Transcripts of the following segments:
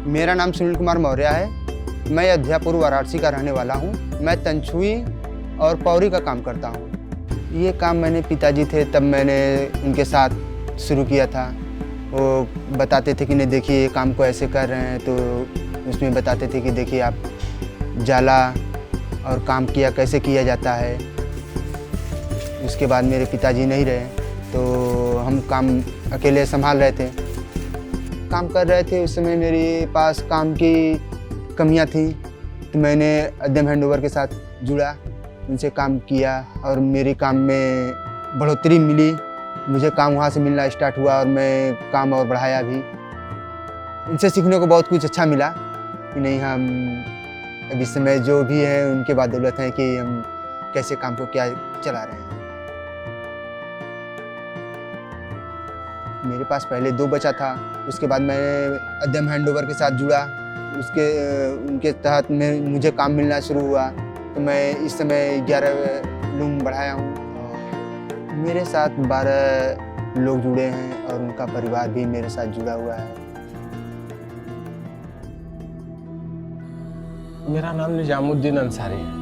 मेरा नाम सुनील कुमार मौर्य है। मैं अयोध्यापुर वाराणसी का रहने वाला हूँ। मैं तंछुई और पौरी का काम करता हूँ। ये काम मैंने पिताजी थे तब मैंने उनके साथ शुरू किया था। वो बताते थे कि नहीं देखिए ये काम को ऐसे कर रहे हैं, तो उसमें बताते थे कि देखिए आप जाला और काम किया कैसे किया जाता है। उसके बाद मेरे पिताजी नहीं रहे तो हम काम अकेले संभाल रहे थे। काम कर रहे थे उस समय मेरे पास काम की कमियां थी, तो मैंने अध्यम हैंडओवर के साथ जुड़ा, उनसे काम किया और मेरे काम में बढ़ोतरी मिली। मुझे काम वहाँ से मिलना स्टार्ट हुआ और मैं काम और बढ़ाया भी। इनसे सीखने को बहुत कुछ अच्छा मिला कि नहीं हम अभी समय जो भी है उनके बदौलत है कि हम कैसे काम को क्या चला रहे हैं। मेरे पास पहले 2 बचा था, उसके बाद मैंने अध्यम हैंडओवर के साथ जुड़ा। उनके तहत मुझे काम मिलना शुरू हुआ, तो मैं इस समय 11 लूम बढ़ाया हूँ। मेरे साथ 12 लोग जुड़े हैं और उनका परिवार भी मेरे साथ जुड़ा हुआ है। मेरा नाम निजामुद्दीन अंसारी है।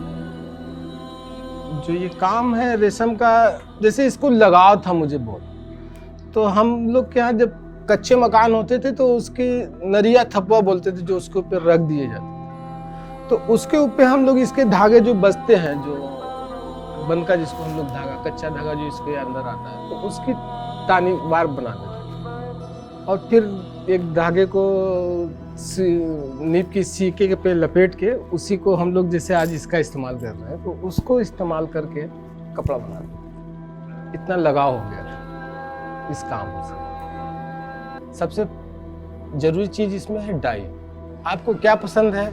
जो ये काम है रेशम का, जैसे इसको लगाव था मुझे बहुत। तो हम लोग के यहाँ जब कच्चे मकान होते थे तो उसकी नरिया थप्पा बोलते थे, जो उसके ऊपर रख दिए जाते, तो उसके ऊपर हम लोग इसके धागे जो बचते हैं, जो बनका जिसको हम लोग धागा, कच्चा धागा जो इसके अंदर आता है, तो उसकी तानी वार बना देते और फिर एक धागे को नीब की सीके पे लपेट के उसी को हम लोग जैसे आज इसका इस्तेमाल कर रहे हैं, तो उसको इस्तेमाल करके कपड़ा बना देते। इतना लगाव हो गया इस काम से। सबसे जरूरी चीज इसमें है डाई। आपको क्या पसंद है,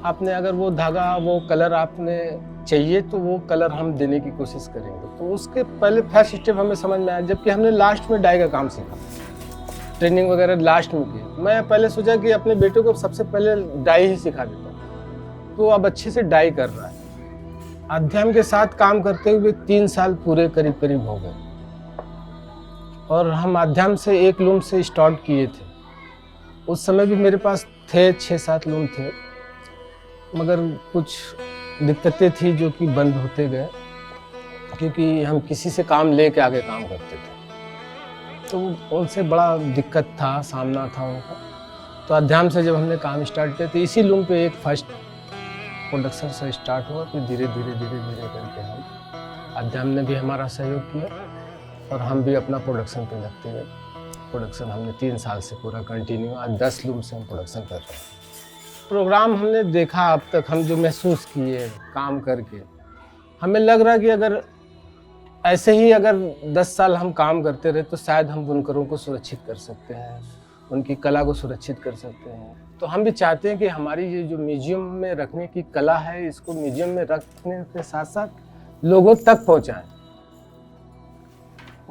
आपने अगर वो धागा वो कलर आपने चाहिए तो वो कलर हम देने की कोशिश करेंगे। तो उसके पहले फर्स्ट स्टेप हमें समझ में आया, जबकि हमने लास्ट में डाई का काम सीखा, ट्रेनिंग वगैरह लास्ट में की। मैं पहले सोचा कि अपने बेटे को सबसे पहले डाई ही सिखा देता हूँ, तो अब अच्छे से डाई कर रहा है। अध्ययन के साथ काम करते हुए 3 साल पूरे करीब करीब हो गए और हम अध्ययन से 1 लूम से स्टार्ट किए थे। उस समय भी मेरे पास थे 6-7 लूम थे, मगर कुछ दिक्कतें थी जो कि बंद होते गए, क्योंकि हम किसी से काम लेके आगे काम करते थे, तो उनसे बड़ा दिक्कत था, सामना था उनका। तो अध्ययन से जब हमने काम स्टार्ट किया तो इसी लूम पे एक फर्स्ट प्रोडक्शन से स्टार्ट हुआ, फिर धीरे धीरे करके हम अध्ययन ने भी हमारा सहयोग किया और हम भी अपना प्रोडक्शन पे लगते गए। प्रोडक्शन हमने 3 साल से पूरा कंटिन्यू, आज 10 लूम से हम प्रोडक्शन कर रहे हैं। प्रोग्राम हमने देखा अब तक, हम जो महसूस किए काम करके, हमें लग रहा कि अगर ऐसे ही अगर 10 साल हम काम करते रहे तो शायद हम बुनकरों को सुरक्षित कर सकते हैं, उनकी कला को सुरक्षित कर सकते हैं। तो हम भी चाहते हैं कि हमारी ये जो म्यूजियम में रखने की कला है, इसको म्यूजियम में रखने के साथ साथ लोगों तक पहुँचाएँ।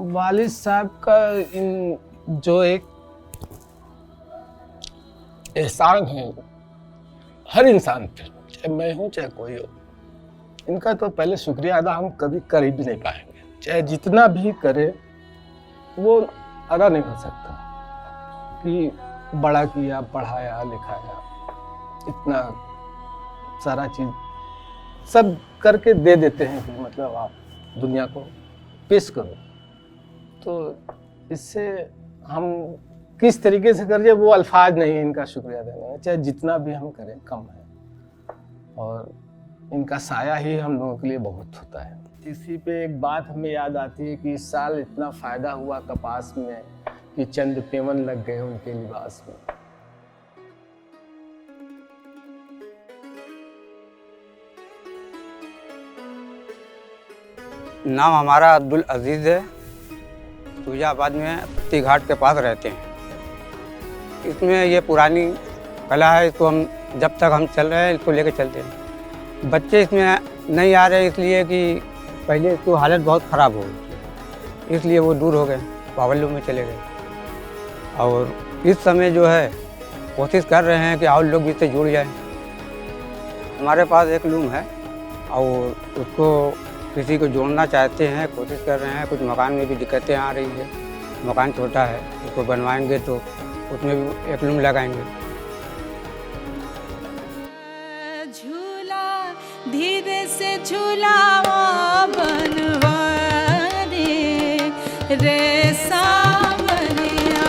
वालिद साहब का इन जो एक एहसान है हर इंसान पे, चाहे मैं हूँ चाहे कोई हो, इनका तो पहले शुक्रिया अदा हम कभी कर ही भी नहीं पाएंगे। चाहे जितना भी करे वो अदा नहीं हो सकता कि बड़ा किया, पढ़ाया लिखाया, इतना सारा चीज सब करके दे देते हैं कि मतलब आप दुनिया को पेश करो। तो इससे हम किस तरीके से करें वो अल्फाज नहीं है इनका शुक्रिया देना, चाहे जितना भी हम करें कम है। और इनका साया ही हम लोगों के लिए बहुत होता है। इसी पे एक बात हमें याद आती है कि इस साल इतना फ़ायदा हुआ कपास में कि चंद पेवन लग गए उनके लिबास में। नाम हमारा अब्दुल अजीज़ है। फिरोजाबाद में पत्ती घाट के पास रहते हैं। इसमें ये पुरानी कला है, इसको हम जब तक हम चल रहे हैं इसको लेकर चलते हैं। बच्चे इसमें नहीं आ रहे इसलिए कि पहले इसको हालत बहुत ख़राब हो गई, इसलिए वो दूर हो गए, पावलों में चले गए। और इस समय जो है कोशिश कर रहे हैं कि और लोग भी इससे जुड़ जाएं। हमारे पास एक लूम है और उसको किसी को जोड़ना चाहते हैं, कोशिश कर रहे हैं। कुछ मकान में भी दिक्कतें आ रही है, मकान छोटा है, उसको बनवाएंगे तो उसमें भी एक लूम लगाएंगे। से झुलावा बनवारी रे सावरिया।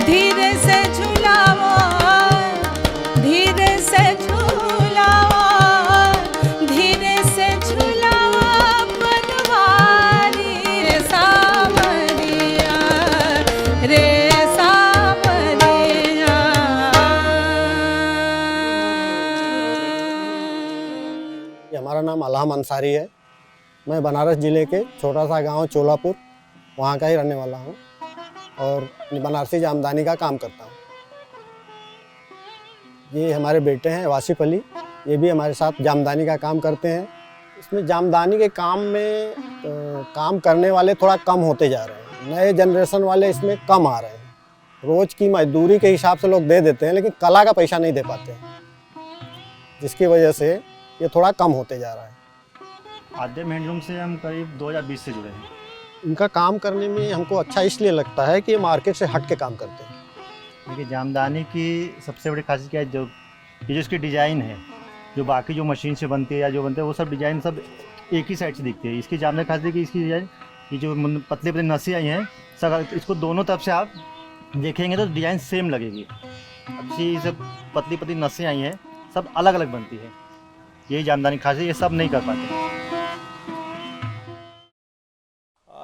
धीरे से झुलावा, धीरे से झुलावा, धीरे से झुलावा बनवारी रे सावरिया रे सावरिया। ये हमारा नाम अलहम अंसारी है। मैं बनारस ज़िले के छोटा सा गांव चोलापुर वहाँ का ही रहने वाला हूँ और बनारसी जामदानी का काम करता हूँ। ये हमारे बेटे हैं वासिफ अली, ये भी हमारे साथ जामदानी का काम करते हैं। इसमें जामदानी के काम में काम करने वाले थोड़ा कम होते जा रहे हैं, नए जनरेशन वाले इसमें कम आ रहे हैं। रोज़ की मजदूरी के हिसाब से लोग दे देते हैं, लेकिन कला का पैसा नहीं दे पाते हैं, जिसकी वजह से ये थोड़ा कम होते जा रहा है। आद्यम हैंडलूम से हम करीब 2020 से जुड़े हैं। इनका काम करने में हमको अच्छा इसलिए लगता है कि ये मार्केट से हट के काम करते हैं। देखिए, जामदानी की सबसे बड़ी खासियत क्या है, जो ये जो इसकी डिज़ाइन है, जो बाकी जो मशीन से बनती है या जो बनते हैं वो सब डिज़ाइन सब एक ही साइड से दिखती है। इसकी जामदानी खासियत है कि इसकी डिज़ाइन, ये जो पतले पतले नसें आई हैं सब, इसको दोनों तरफ से आप देखेंगे तो डिज़ाइन सेम लगेगी। अच्छी सब पतली पतली नसें आई हैं, सब अलग अलग बनती है। यही जामदानी खासियत, ये सब नहीं कर पाते।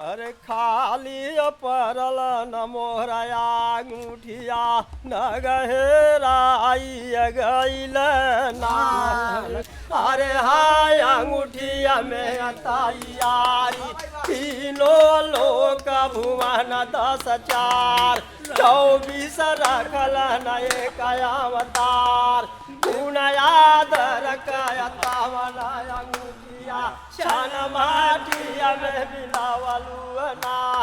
अरे खाली परल न मोहरया अंगूठिया न गहराई गईल नाल। अरे हाय अंगूठिया में तैयारी तीनों लोक भुवन 10 4 24 रखल न एक अवतार। गुण याद रखता अंगूठिया छन माटिया में बिलावलू ना।